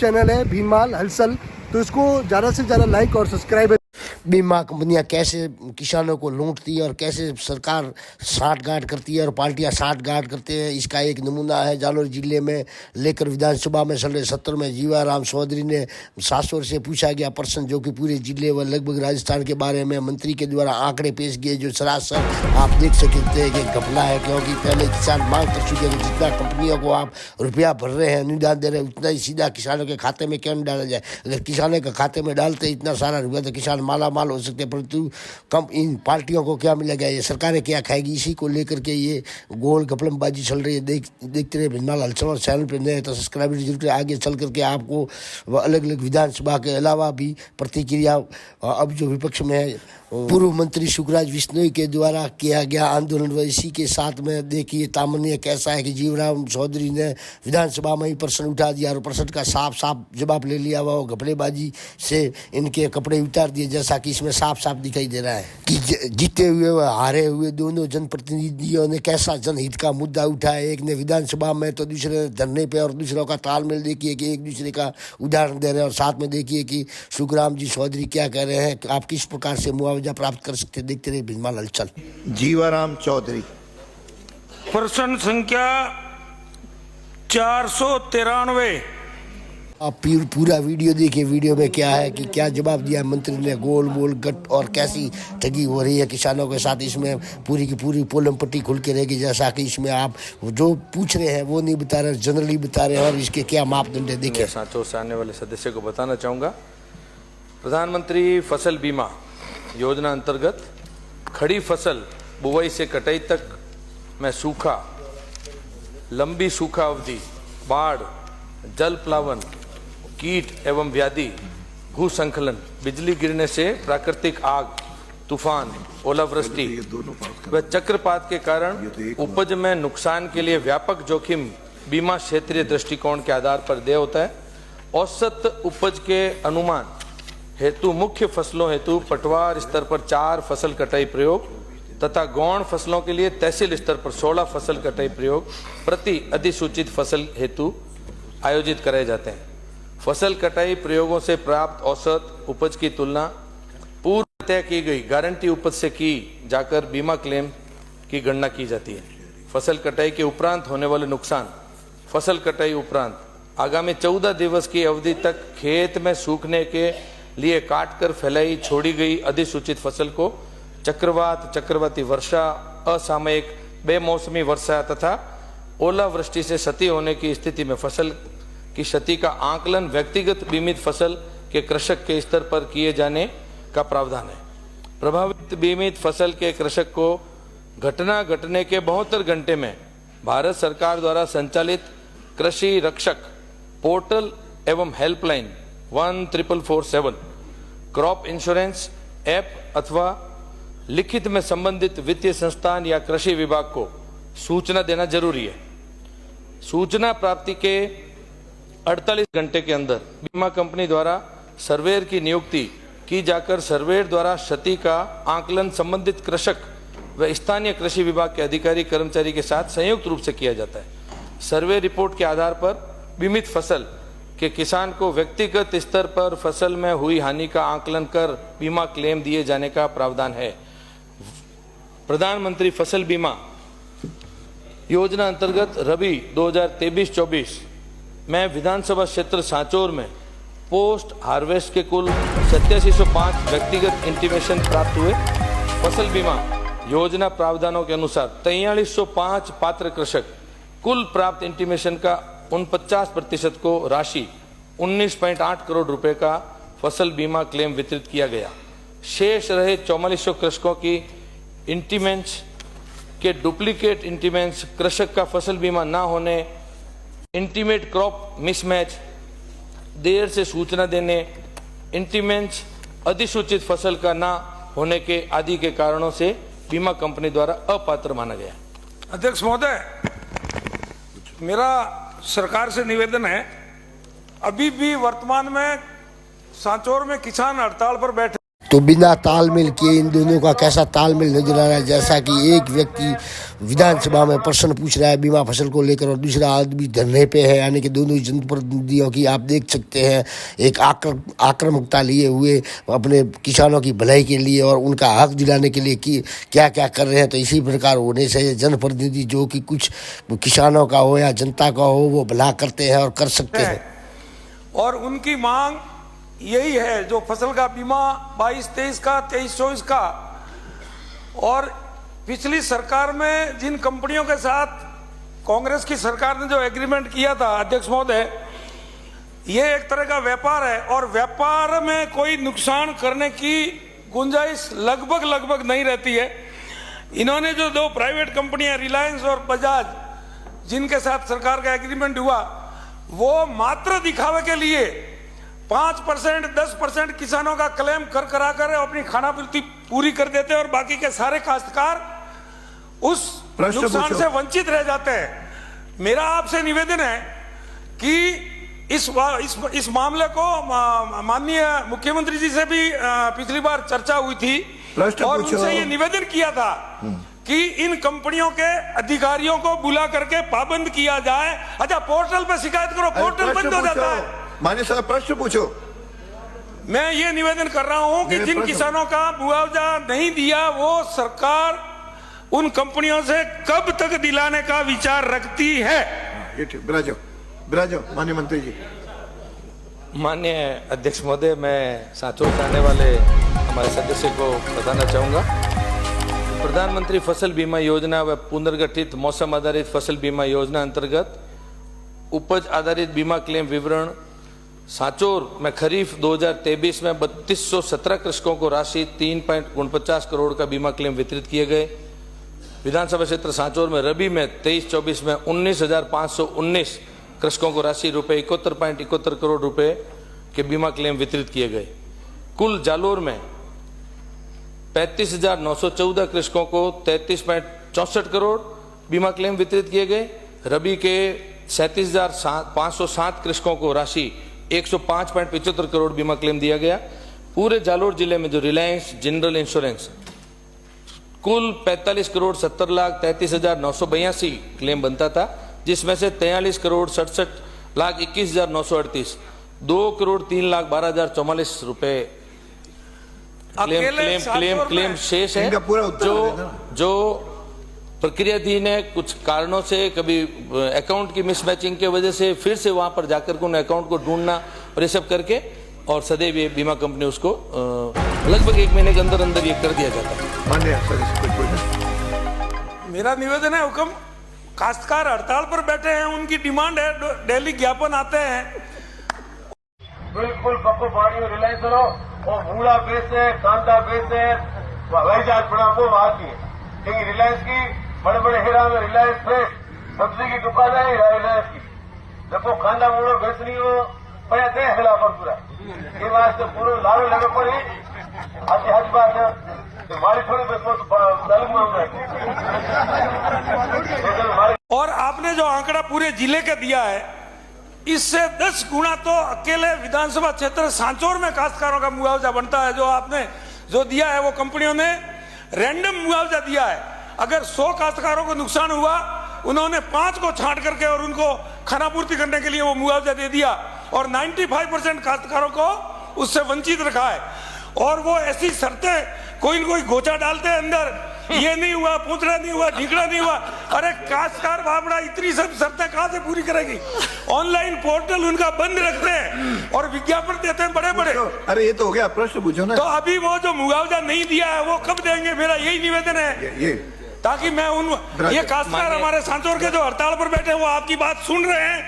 Channel है भीमाल हलचल, तो इसको ज़्यादा से ज़्यादा लाइक और सब्सक्राइब। बीमा कंपनियां कैसे किसानों को लूटती है और कैसे सरकार साठगांठ करती है और पार्टियां साठगांठ करते हैं, इसका एक नमूना है जालोर जिले में। लेकर विधानसभा में चल रहे सत्र में जीवाराम चौधरी ने सासोर से पूछा गया प्रश्न, जो कि पूरे जिले व लगभग राजस्थान के बारे में मंत्री के द्वारा आंकड़े पेश किए, जो सरासर आप देख सकते हैं कि घपला है। क्योंकि पहले किसान मांग कर चुके हैं, जितना कंपनियों को आप रुपया भर रहे हैं, अनुदान दे रहे हैं, उतना ही सीधा किसानों के खाते में क्यों नहीं डाला जाए। अगर किसानों के खाते में डालते इतना सारा रुपया तो किसान माला माल हो सकते हैं, परंतु कम इन पार्टियों को क्या मिलेगा, ये सरकारें क्या खाएगी, इसी को लेकर के ये गोल घपलमबाजी चल रही है। देखते रहे भीमाल हलचल चैनल पर नए तो सब्सक्राइबर जरूर आगे चल करके आपको अलग अलग विधानसभा के अलावा भी प्रतिक्रिया अब जो विपक्ष में है पूर्व मंत्री सुखराज बिश्नोई के द्वारा किया गया आंदोलन व इसी के साथ में देखिए तामन्य कैसा है कि जीवराम चौधरी ने विधानसभा में ही प्रश्न उठा दिया और प्रश्न का साफ साफ जवाब ले लिया। वह घपलेबाजी से इनके कपड़े उतार दिए, जैसा कि इसमें साफ साफ दिखाई दे रहा है कि जीते हुए व हारे हुए दोनों जनप्रतिनिधियों ने कैसा जनहित का मुद्दा उठाया। एक ने विधानसभा में तो दूसरे ने धरने पे, और दूसरों का तालमेल देखिए कि एक दूसरे का उदाहरण दे रहे हैं। और साथ में देखिए कि सुखराम जी चौधरी क्या कह रहे हैं, आप किस प्रकार से मुआवजा प्राप्त कर सकते। देखते रहे भीमाल हलचल। जीवाराम चौधरी। प्रश्न संख्या 493। आप पूरा वीडियो देखिए, वीडियो में क्या है कि क्या जवाब दिया मंत्री ने, गोल मोल गट और कैसी ठगी हो रही है किसानों के साथ। इसमें पूरी की पूरी पोलम पट्टी खुल के रहेगी, जैसा कि इसमें आप जो पूछ रहे हैं वो नहीं बता रहे, जनरली बता रहे हैं और इसके क्या मापदंड है देखिए। सांचौर से आने वाले सदस्य को बताना चाहूँगा, प्रधानमंत्री फसल बीमा योजना अंतर्गत खड़ी फसल बुआई से कटाई तक में सूखा, लंबी सूखा अवधि, बाढ़, जल प्लावन, कीट एवं व्याधि, भूसंखलन, बिजली गिरने से प्राकृतिक आग, तूफान, ओलावृष्टि व चक्रपात के कारण उपज में नुकसान के लिए व्यापक जोखिम बीमा क्षेत्रीय दृष्टिकोण के आधार पर देय होता है। औसत उपज के अनुमान हेतु मुख्य फसलों हेतु पटवार स्तर पर 4 फसल कटाई प्रयोग तथा गौण फसलों के लिए तहसील स्तर पर 16 फसल कटाई प्रयोग प्रति अधिसूचित फसल हेतु आयोजित कराए जाते हैं। फसल कटाई प्रयोगों से प्राप्त औसत उपज की तुलना पूर्व तय की गई गारंटी उपज से की जाकर बीमा क्लेम की गणना की जाती है। फसल कटाई के उपरांत होने वाले नुकसान। फसल कटाई उपरांत आगामी 14 दिवस की अवधि तक खेत में सूखने के लिए काटकर फैलाई छोड़ी गई अधिसूचित फसल को चक्रवात, चक्रवाती वर्षा, असामयिक बेमौसमी वर्षा तथा ओलावृष्टि से क्षति होने की स्थिति में फसल की क्षति का आकलन व्यक्तिगत बीमित फसल के कृषक के स्तर पर किए जाने का प्रावधान है। प्रभावित बीमित फसल के कृषक को घटना घटने के 72 घंटे में भारत सरकार द्वारा संचालित कृषि रक्षक पोर्टल एवं हेल्पलाइन 1447 क्रॉप इंश्योरेंस ऐप अथवा लिखित में संबंधित वित्तीय संस्थान या कृषि विभाग को सूचना देना जरूरी है। सूचना प्राप्ति के 48 घंटे के अंदर बीमा कंपनी द्वारा सर्वेयर की नियुक्ति की जाकर सर्वेयर द्वारा क्षति का आकलन संबंधित कृषक व स्थानीय कृषि विभाग के अधिकारी कर्मचारी के साथ संयुक्त रूप से किया जाता है। सर्वे रिपोर्ट के आधार पर बीमित फसल के किसान को व्यक्तिगत स्तर पर फसल में हुई हानि का आकलन कर बीमा क्लेम दिए जाने का प्रावधान है। प्रधानमंत्री फसल बीमा योजना अंतर्गत रबी 2023-24 में विधानसभा क्षेत्र सांचौर में पोस्ट हार्वेस्ट के कुल 8705 व्यक्तिगत इंटीमेशन प्राप्त हुए। फसल बीमा योजना प्रावधानों के अनुसार 4305 पात्र कृषक कुल प्राप्त इंटीमेशन का 49% को राशि 19.8 करोड़ रुपए का फसल बीमा क्लेम वितरित किया गया। शेष रहे 4400 कृषकों की इंटीमेंट्स के डुप्लीकेट इंटीमेंट्स, कृषक का फसल बीमा न होने, इंटीमेट क्रॉप मिसमैच, देर से सूचना देने, इंटीमेंट्स अधिसूचित फसल का न होने के आदि के कारणों से बीमा कंपनी द्वारा अपात्र माना गया। अध्यक्ष महोदय, मेरा सरकार से निवेदन है, अभी भी वर्तमान में सांचौर में किसान हड़ताल पर बैठे। तो बिना तालमेल किए इन दोनों का कैसा तालमेल नजर आ रहा है, जैसा कि एक व्यक्ति विधानसभा में प्रश्न पूछ रहा है बीमा फसल को लेकर और दूसरा आदमी धरने पे है, यानी कि दोनों जनप्रतिनिधियों की आप देख सकते हैं एक आक्रामकता लिए हुए अपने किसानों की भलाई के लिए और उनका हक दिलाने के लिए कि क्या क्या कर रहे हैं। तो इसी प्रकार होने से जनप्रतिनिधि जो कि कुछ किसानों का हो या जनता का हो वो भला करते हैं और कर सकते हैं। और उनकी मांग यही है जो फसल का बीमा 22-23 का 23-24 का, और पिछली सरकार में जिन कंपनियों के साथ कांग्रेस की सरकार ने जो एग्रीमेंट किया था अध्यक्ष महोदय, ये एक तरह का व्यापार है और व्यापार में कोई नुकसान करने की गुंजाइश लगभग नहीं रहती है। इन्होंने जो दो प्राइवेट कंपनियां रिलायंस और बजाज जिनके साथ सरकार का एग्रीमेंट हुआ, वो मात्र दिखावे के लिए 5% 10% किसानों का क्लेम करा कर अपनी खानापूर्ति पूरी कर देते हैं और बाकी के सारे काश्तकार उस नुकसान से वंचित रह जाते हैं। मेरा आपसे निवेदन है कि इस मामले को माननीय मुख्यमंत्री जी से भी पिछली बार चर्चा हुई थी और उनसे ये निवेदन किया था कि इन कंपनियों के अधिकारियों को बुला करके पाबंद किया जाए। अच्छा, पोर्टल पे शिकायत करो, पोर्टल बंद हो जाता है। मान्य साहब प्रश्न पूछो। मैं ये निवेदन कर रहा हूं कि जिन किसानों का मुआवजा नहीं दिया वो सरकार उन कंपनियों से कब तक दिलाने का विचार रखती है। ये ठीक, बिराजो माननीय मंत्री जी। माननीय अध्यक्ष महोदय, मैं सांचौर से आने वाले हमारे सदस्य को बताना चाहूँगा, प्रधानमंत्री फसल बीमा योजना व पुनर्गठित मौसम आधारित फसल बीमा योजना अंतर्गत उपज आधारित बीमा क्लेम विवरण सांचौर में खरीफ 2023 में 3217 कृषकों को राशि 3.49 करोड़ का बीमा क्लेम वितरित किए गए। विधानसभा क्षेत्र सांचौर में रबी में 23-24 में 19,519 कृषकों को राशि रुपये 71.71 करोड़ रुपए के बीमा क्लेम वितरित किए गए। कुल जालोर में 35,914 कृषकों को 33.64 करोड़ बीमा क्लेम वितरित किए गए। रबी के 37,507 कृषकों को राशि 105.75 करोड़ बीमा क्लेम दिया गया। पूरे जालोर जिले में जो रिलायंस जनरल इंश्योरेंस कुल 45 करोड़ 70 लाख 33,982 क्लेम बनता था, जिसमें से 43 करोड़ 67 लाख 21,938 2 करोड़ 3 लाख 12,044 रुपए क्लेम शेष है। जो प्रक्रियाधीन है, कुछ कारणों से कभी अकाउंट की मिसमैचिंग की वजह से फिर से वहां पर जाकर के उन अकाउंट को ढूंढना और ये सब करके और सदैव ये बीमा कंपनी उसको लगभग 1 महीने के अंदर अंदर ये कर दिया जाता है। मेरा निवेदन है हुक्म, काश्तकार हड़ताल पर बैठे हैं, उनकी डिमांड है, डेली ज्ञापन आते हैं। बिल्कुल पप्पू पानी रिलायंस करो और मूला बेचे कांदा बेचे वहीजात बड़ा वो बात नहीं है, लेकिन रिलायंस की बड़े बड़े हीरा में रिलायंस फ्रेश सब्जी की दुकान है रिलायंस की, देखो कांदा मूलो बेचनी हो पया दे खिलाफ पूरा ये वास्ते पूरा लारो लगे पड़ी आज हज बात है मारी थोड़ी और आपने जो आंकड़ा पूरे जिले का दिया है, इससे 10 गुना तो अकेले विधानसभा क्षेत्र सांचौर में काश्तकारों का मुआवजा बनता है। जो आपने जो दिया है वो कंपनियों ने रैंडम मुआवजा दिया है। अगर 100 काश्तकारों को नुकसान हुआ, उन्होंने 5 को छांट करके और उनको खानापूर्ति करने के लिए वो मुआवजा दे दिया और 95% काश्तकारों को उससे वंचित रखा है। और वो ऐसी शर्तें कोई न कोई गोचा डालते हैं अंदर, ये नहीं हुआ, पूछड़ा नहीं हुआ, ढीकड़ा नहीं हुआ। अरे काश्तकार बाबड़ा इतनी सब शर्तें कहां से पूरी करेगी? ऑनलाइन पोर्टल उनका बंद रखते हैं और विज्ञापन देते हैं बड़े बड़े। अरे ये तो हो गया, प्रश्न पूछो ना। तो अभी वो जो मुआवजा नहीं दिया है वो कब देंगे? मेरा यही निवेदन है ये ताकि मैं ये काश्तकार हमारे सांचौर के जो हड़ताल पर बैठे वो आपकी बात सुन रहे हैं,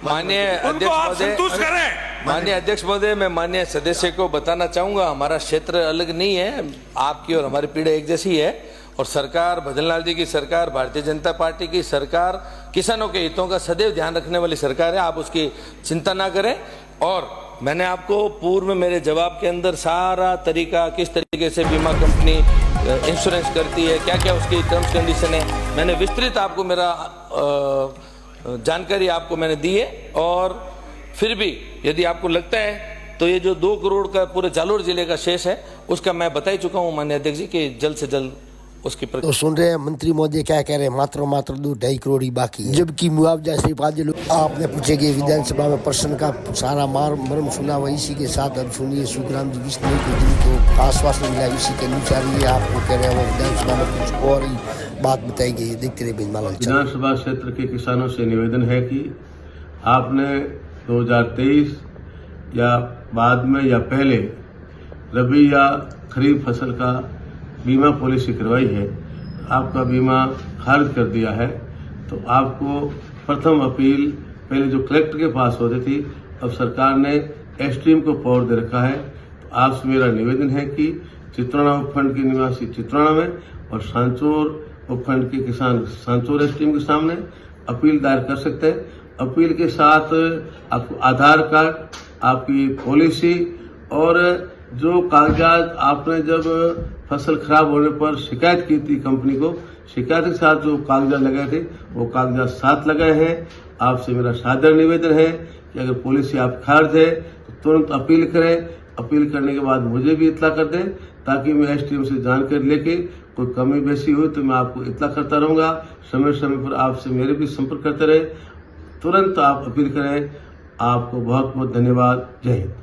माननीय उनको आप संतुष्ट करें। माननीय अध्यक्ष महोदय, मैं माननीय सदस्य को बताना चाहूंगा, हमारा क्षेत्र अलग नहीं है, आपकी और हमारी पीढ़ी एक जैसी है और सरकार भजनलाल जी की सरकार, भारतीय जनता पार्टी की सरकार किसानों के हितों का सदैव ध्यान रखने वाली सरकार है। आप उसकी चिंता ना करें। और मैंने आपको पूर्व में मेरे जवाब के अंदर सारा तरीका, किस तरीके से बीमा कंपनी इंश्योरेंस करती है, क्या क्या उसकी टर्म्स कंडीशन है, मैंने विस्तृत आपको मेरा जानकारी आपको मैंने दी है। और फिर भी यदि आपको लगता है तो ये जो 2 करोड़ का पूरे जालोर जिले का शेष है उसका मैं बता ही चुका हूँ माननीय अध्यक्ष जी कि जल्द से जल्द उसकी तो सुन रहे हैं मंत्री महोदय क्या कह रहे हैं, मात्र 2.5 करोड़ ही बाकी है। जबकि मुआवजा सिर्फ आधे लोग। आपने पूछे कि विधानसभा में प्रश्न का सारा मर्म सुना हुआ। इसी के साथ अब सुनिए सुखराम जी बिश्नोई को जिनको आश्वासन मिला इसी के अनुसार ये आपको कह रहे हैं वो विधानसभा में कुछ और ही बात बताई गई है। देखते रहे बिजमाला। विधानसभा क्षेत्र के किसानों से निवेदन है कि आपने 2023 या बाद में या पहले रबी या खरीफ फसल का बीमा पॉलिसी करवाई है, आपका बीमा खारिज कर दिया है, तो आपको प्रथम अपील पहले जो कलेक्टर के पास होती थी अब सरकार ने एसडीएम को पावर दे रखा है। तो आपसे मेरा निवेदन है कि चित्राणा उपखंड के निवासी चित्राणा में और सांचौर उपखंड के किसान सांचौर एसडीएम के सामने अपील दायर कर सकते हैं। अपील के साथ आपको आधार कार्ड, आपकी पॉलिसी और जो कागजात आपने जब फसल खराब होने पर शिकायत की थी कंपनी को, शिकायत के साथ जो कागजात लगाए थे वो कागजात साथ लगाए हैं। आपसे मेरा सादर निवेदन है कि अगर पॉलिसी आप खारिज है तो तुरंत अपील करें। अपील करने के बाद मुझे भी इत्तला कर दें ताकि मैं एसडीएम से जानकारी लेके कोई कमी बेसी हुई तो मैं आपको इत्तला करता रहूंगा। समय समय पर आपसे मेरे भी संपर्क करते रहे। तुरंत आप अपील करें। आपको बहुत बहुत धन्यवाद। जय हिंद।